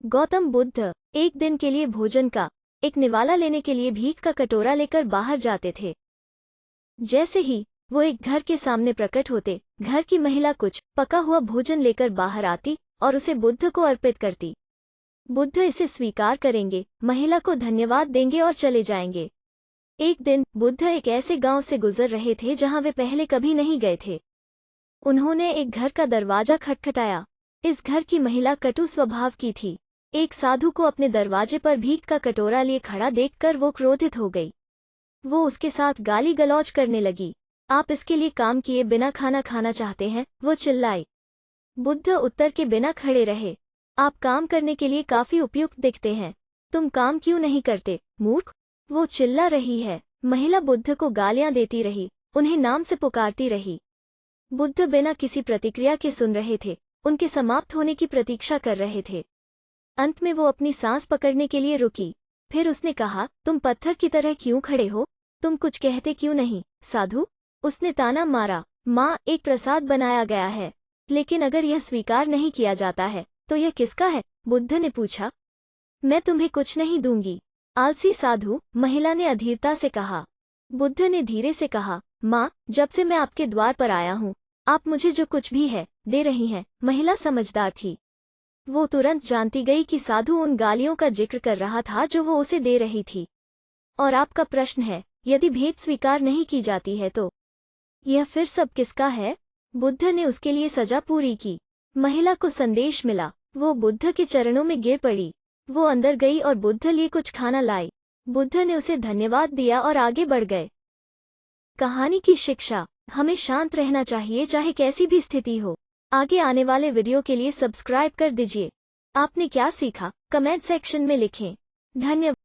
गौतम बुद्ध एक दिन के लिए भोजन का एक निवाला लेने के लिए भीख का कटोरा लेकर बाहर जाते थे। जैसे ही वो एक घर के सामने प्रकट होते, घर की महिला कुछ पका हुआ भोजन लेकर बाहर आती और उसे बुद्ध को अर्पित करती। बुद्ध इसे स्वीकार करेंगे, महिला को धन्यवाद देंगे और चले जाएंगे। एक दिन बुद्ध एक ऐसे गांव से गुजर रहे थे जहां वे पहले कभी नहीं गए थे। उन्होंने एक घर का दरवाजा खटखटाया। इस घर की महिला कटु स्वभाव की थी। एक साधु को अपने दरवाजे पर भीख का कटोरा लिए खड़ा देखकर वो क्रोधित हो गई। वो उसके साथ गाली गलौज करने लगी। आप इसके लिए काम किए बिना खाना खाना चाहते हैं, वो चिल्लाई। बुद्ध उत्तर के बिना खड़े रहे। आप काम करने के लिए काफी उपयुक्त दिखते हैं, तुम काम क्यों नहीं करते, मूर्ख, वो चिल्ला रही है। महिला बुद्ध को गालियां देती रही, उन्हें नाम से पुकारती रही। बुद्ध बिना किसी प्रतिक्रिया के सुन रहे थे, उनके समाप्त होने की प्रतीक्षा कर रहे थे। अंत में वो अपनी सांस पकड़ने के लिए रुकी। फिर उसने कहा, तुम पत्थर की तरह क्यों खड़े हो, तुम कुछ कहते क्यों नहीं, साधु? उसने ताना मारा। माँ, एक प्रसाद बनाया गया है, लेकिन अगर यह स्वीकार नहीं किया जाता है तो यह किसका है? बुद्ध ने पूछा। मैं तुम्हें कुछ नहीं दूंगी, आलसी साधु, महिला ने अधीरता से कहा। बुद्ध ने धीरे से कहा, माँ, जब से मैं आपके द्वार पर आया हूँ, आप मुझे जो कुछ भी है दे रही हैं। महिला समझदार थी। वो तुरंत जानती गई कि साधु उन गालियों का जिक्र कर रहा था जो वो उसे दे रही थी। और आपका प्रश्न है, यदि भेंट स्वीकार नहीं की जाती है तो यह फिर सब किसका है? बुद्ध ने उसके लिए सजा पूरी की। महिला को संदेश मिला। वो बुद्ध के चरणों में गिर पड़ी। वो अंदर गई और बुद्ध लिए कुछ खाना लाई। बुद्ध ने उसे धन्यवाद दिया और आगे बढ़ गए। कहानी की शिक्षा, हमें शांत रहना चाहिए चाहे कैसी भी स्थिति हो। आगे आने वाले वीडियो के लिए सब्सक्राइब कर दीजिए। आपने क्या सीखा कमेंट सेक्शन में लिखें। धन्यवाद।